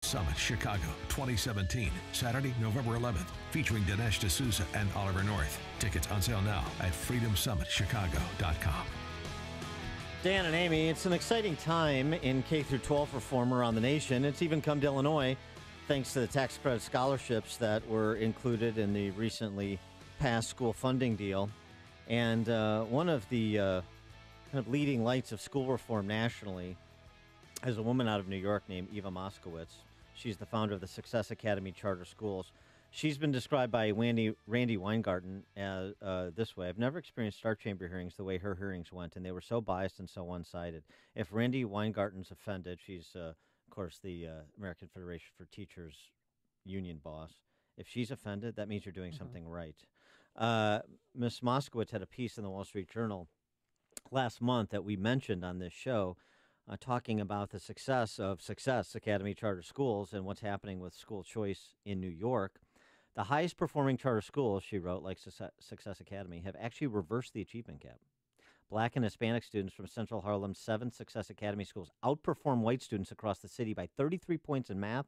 Summit Chicago 2017, Saturday, November 11th, featuring Dinesh D'Souza and Oliver North. Tickets on sale now at freedomsummitchicago.com. Dan and Amy, it's an exciting time in K-12 reform around the nation. It's even come to Illinois thanks to the tax credit scholarships that were included in the recently passed school funding deal. And one of the kind of leading lights of school reform nationally is a woman out of New York named Eva Moskowitz. She's the founder of the Success Academy Charter Schools. She's been described by Randy Weingarten as this way. I've never experienced Star Chamber hearings the way her hearings went, and they were so biased and so one-sided. If Randy Weingarten's offended, she's, of course, the American Federation for Teachers union boss. If she's offended, that means you're doing something right. Ms. Moskowitz had a piece in the Wall Street Journal last month that we mentioned on this show, talking about the success of Success Academy Charter Schools and what's happening with school choice in New York. The highest performing charter schools, she wrote, like Success Academy, have actually reversed the achievement gap. Black and Hispanic students from Central Harlem's 7 Success Academy schools outperform white students across the city by 33 points in math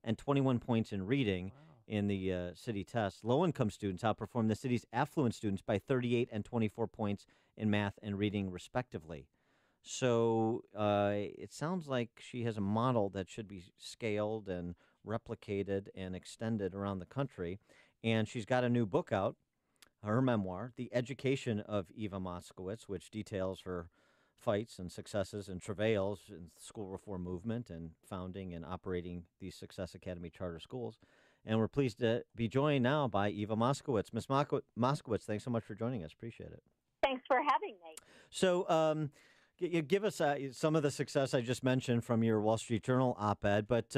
and 21 points in reading in the city test. Low-income students outperform the city's affluent students by 38 and 24 points in math and reading, respectively. So it sounds like she has a model that should be scaled and replicated and extended around the country. And she's got a new book out, her memoir, The Education of Eva Moskowitz, which details her fights and successes and travails in the school reform movement and founding and operating these Success Academy charter schools. And we're pleased to be joined now by Eva Moskowitz. Ms. Moskowitz, thanks so much for joining us. Appreciate it. Thanks for having me. So you give us some of the success I just mentioned from your Wall Street Journal op-ed, but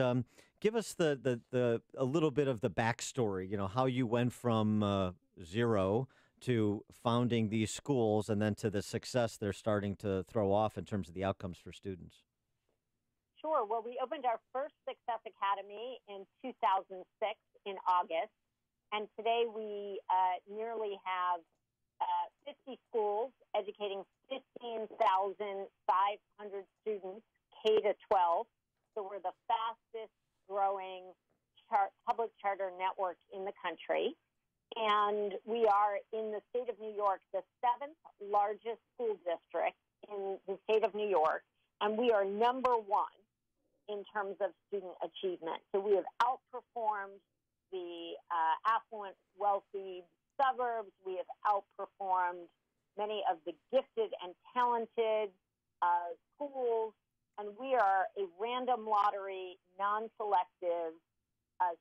give us a little bit of the backstory, how you went from zero to founding these schools and then to the success they're starting to throw off in terms of the outcomes for students. Sure. Well, we opened our first Success Academy in 2006 in August, and today we nearly have 50 schools educating 15,500 students K to 12. So we're the fastest growing public charter network in the country. And we are in the state of New York, the 7th largest school district in the state of New York. And we are number 1 in terms of student achievement. So we have outperformed the affluent, wealthy suburbs. We have outperformed many of the gifted and talented schools, and we are a random lottery, non-selective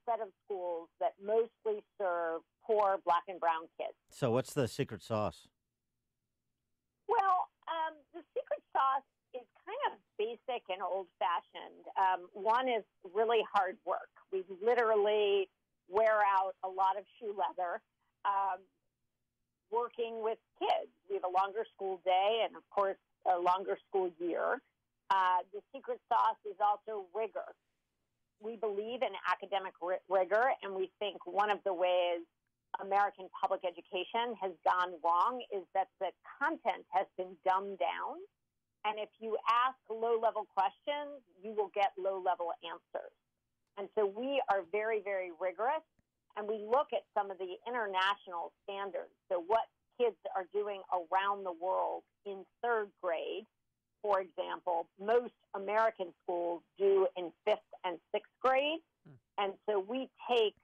set of schools that mostly serve poor Black and brown kids. So what's the secret sauce? Well, the secret sauce is kind of basic and old-fashioned. One is really hard work. We literally wear out a lot of shoe leather working with kids. We have a longer school day and, of course, a longer school year. The secret sauce is also rigor. We believe in academic rigor, and we think one of the ways American public education has gone wrong is that the content has been dumbed down. And if you ask low-level questions, you will get low-level answers. And so we are very, very rigorous, and we look at some of the international standards. So what kids are doing around the world in 3rd grade, for example, most American schools do in 5th and 6th grade. And so we take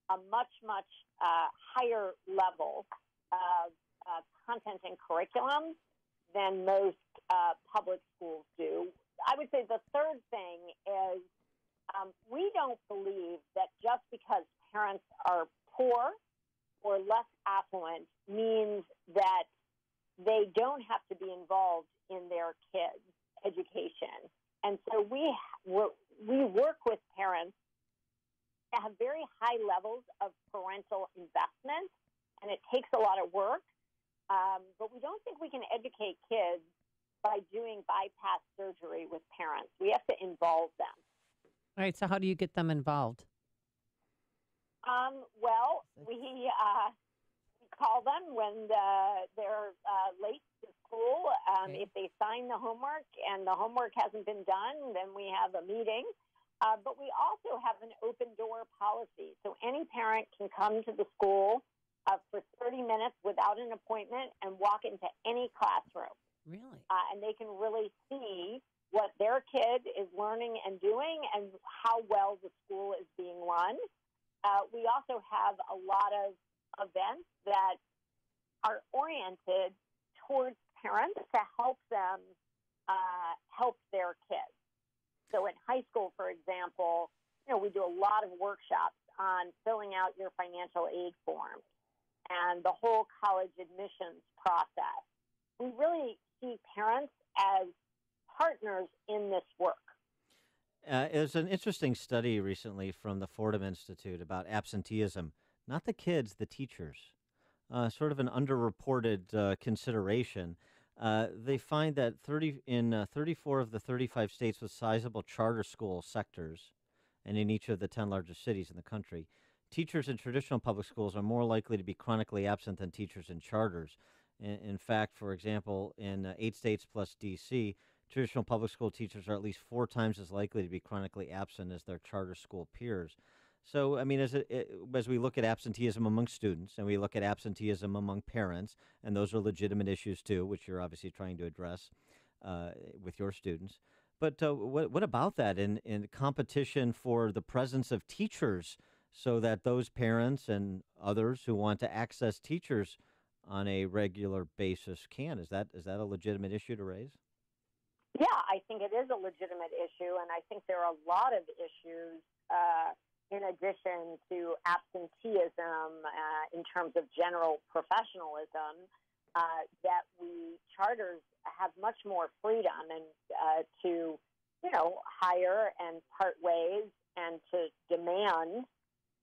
a much, much higher level of content and curriculum than most public schools do. I would say the third thing is we don't believe that just because parents are poor or less affluent means that they don't have to be involved in their kids' education. And so we work with parents that have very high levels of parental investment, and it takes a lot of work. But we don't think we can educate kids by doing bypass surgery with parents. We have to involve them. All right, so how do you get them involved? Well, we call them when they're late to school. Okay. If they sign the homework and the homework hasn't been done, then we have a meeting. But we also have an open door policy. So any parent can come to the school for 30 minutes without an appointment and walk into any classroom. Really? And they can really see what their kid is learning and doing and how well the school is being run. We also have a lot of events that are oriented towards parents to help them help their kids. So in high school, for example, we do a lot of workshops on filling out your financial aid form and the whole college admissions process. We really see parents as partners in this work. There's an interesting study recently from the Fordham Institute about absenteeism, not the kids, the teachers. Sort of an underreported consideration. They find that 34 of the 35 states with sizable charter school sectors, and in each of the 10 largest cities in the country, teachers in traditional public schools are more likely to be chronically absent than teachers in charters. In fact, for example, in 8 states plus D.C., traditional public school teachers are at least 4 times as likely to be chronically absent as their charter school peers. So, I mean, as we look at absenteeism among students and we look at absenteeism among parents, and those are legitimate issues too, which you're obviously trying to address with your students. But what about that in competition for the presence of teachers so that those parents and others who want to access teachers on a regular basis can? Is that a legitimate issue to raise? Yeah, I think it is a legitimate issue, and I think there are a lot of issues in addition to absenteeism in terms of general professionalism that we charters have much more freedom and to, hire and part ways and to demand,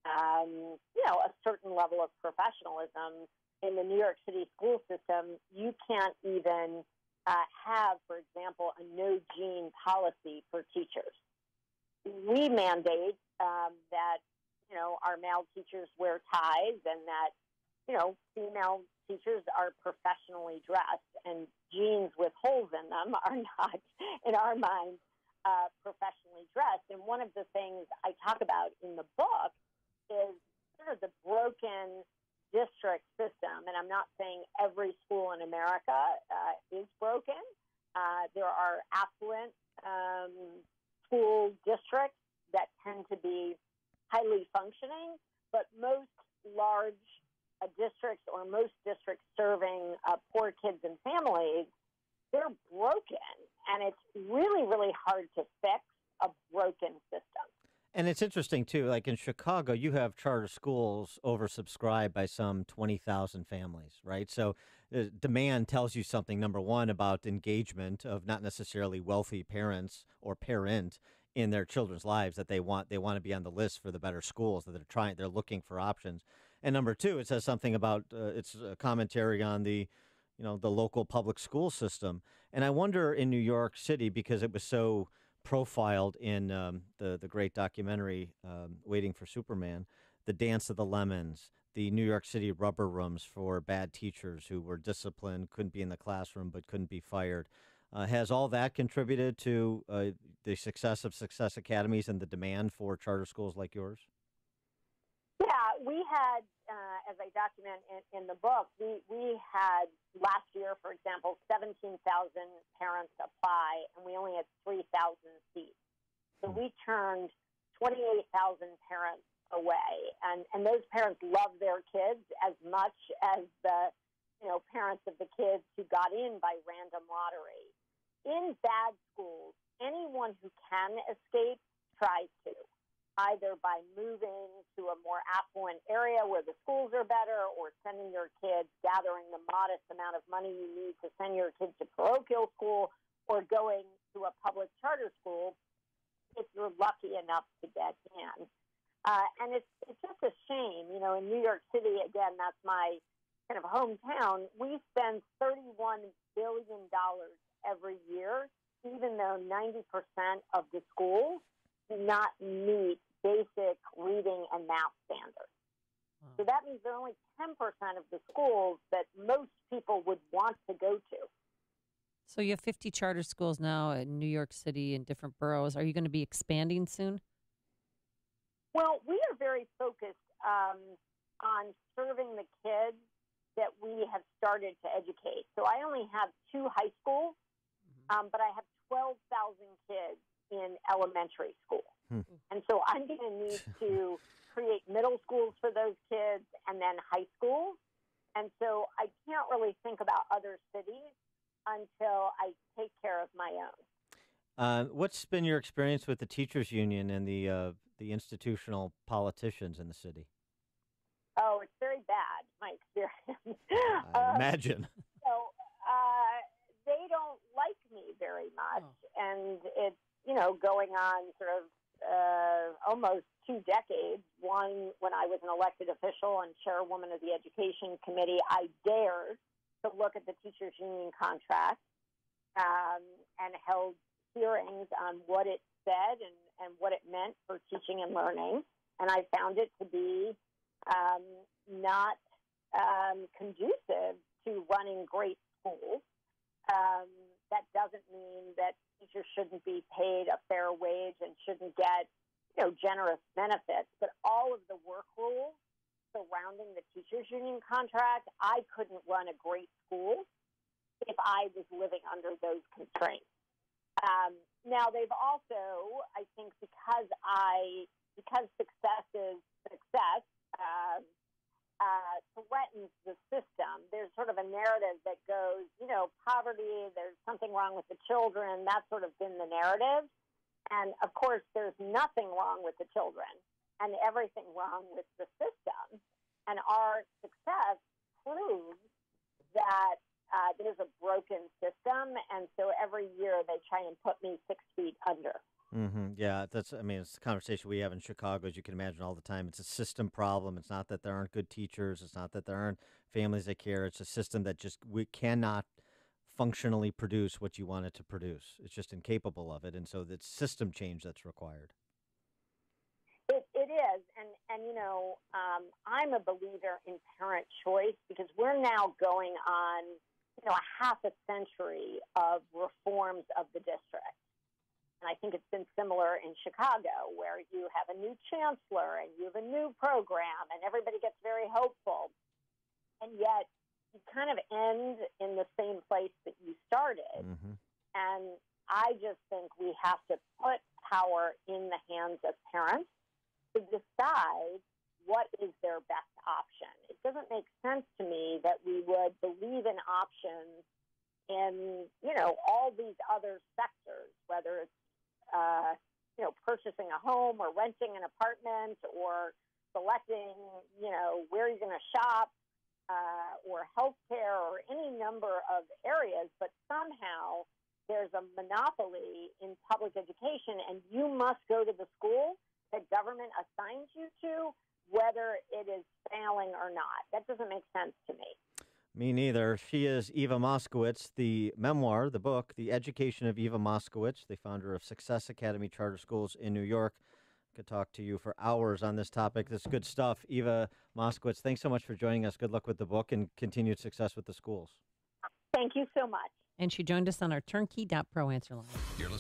a certain level of professionalism. In the New York City school system, you can't even have, for example, a no-gene policy for teachers. We mandate that, our male teachers wear ties and that, female teachers are professionally dressed, and jeans with holes in them are not, in our minds, professionally dressed. And one of the things I talk about in the book is sort of the broken district system, and I'm not saying every school in America is broken. There are affluent school districts that tend to be highly functioning, but most large districts or most districts serving poor kids and families, they're broken, and it's really, really hard to fix a broken system. And it's interesting, too, like in Chicago, you have charter schools oversubscribed by some 20,000 families, right? So demand tells you something, number one, about engagement of not necessarily wealthy parents or parent in their children's lives, that they want to be on the list for the better schools, that they're looking for options. And number two, it says something about it's a commentary on the local public school system. And I wonder in New York City, because it was so profiled in the great documentary Waiting for Superman, the Dance of the Lemons, the New York City rubber rooms for bad teachers who were disciplined, couldn't be in the classroom but couldn't be fired. Has all that contributed to the success of Success Academies and the demand for charter schools like yours? Yeah, we had, as I document in the book, we had last year, for example, 17,000 parents apply, and we only had 3,000 seats. So we turned 28,000 parents away, and those parents love their kids as much as the parents of the kids who got in by random lottery. In bad schools, anyone who can escape tries to, either by moving to a more affluent area where the schools are better, or sending your kids, gathering the modest amount of money you need to send your kids to parochial school, or going to a public charter school if you're lucky enough to get in. And it's just a shame. In New York City, again, that's my kind of hometown, we spend $31 billion every year, even though 90% of the schools do not meet basic reading and math standards. Wow. So that means there are only 10% of the schools that most people would want to go to. So you have 50 charter schools now in New York City and different boroughs. Are you going to be expanding soon? Well, we are very focused on serving the kids that we have started to educate. So I only have 2 high schools, but I have 12,000 kids in elementary school. And so I'm going to need to create middle schools for those kids and then high schools. And so I can't really think about other cities until I take care of my own. What's been your experience with the teachers union and the institutional politicians in the city? Oh, it's very bad, my experience. I imagine. So they don't like me very much, and it's going on sort of almost 2 decades. One, when I was an elected official and chairwoman of the Education Committee, I dared to look at the teachers union contract and held hearings on what it said and what it meant for teaching and learning. And I found it to be not conducive to running great schools. That doesn't mean that teachers shouldn't be paid a fair wage and shouldn't get generous benefits, but all of the work rules surrounding the teachers union contract, I couldn't run a great school if I was living under those constraints. Now they've also, I think, because success is success, threatens the system. There's sort of a narrative that goes, poverty, there's something wrong with the children. That's sort of been the narrative. And of course, there's nothing wrong with the children and everything wrong with the system. And our success proves that there's a broken system. And so every year they try and put me 6 feet under. Yeah, it's the conversation we have in Chicago, as you can imagine, all the time. It's a system problem. It's not that there aren't good teachers. It's not that there aren't families that care. It's a system that we cannot functionally produce what you want it to produce. It's just incapable of it. And so it's system change that's required. It is. And I'm a believer in parent choice because we're now going on, a half a century of reforms of the district. And I think it's been similar in Chicago, where you have a new chancellor and you have a new program and everybody gets very hopeful. And yet you kind of end in the same place that you started. And I just think we have to put power in the hands of parents to decide what is their best option. It doesn't make sense to me that we would believe in options in, all these other sectors, whether it's purchasing a home or renting an apartment or selecting, where you're going to shop or healthcare or any number of areas. But somehow there's a monopoly in public education, and you must go to the school that government assigns you to, whether it is failing or not. That doesn't make sense to me. Me neither. She is Eva Moskowitz. The memoir, the book, The Education of Eva Moskowitz, the founder of Success Academy Charter Schools in New York. Could talk to you for hours on this topic. This is good stuff. Eva Moskowitz, thanks so much for joining us. Good luck with the book and continued success with the schools. Thank you so much. And she joined us on our turnkey.pro answer line. You're listening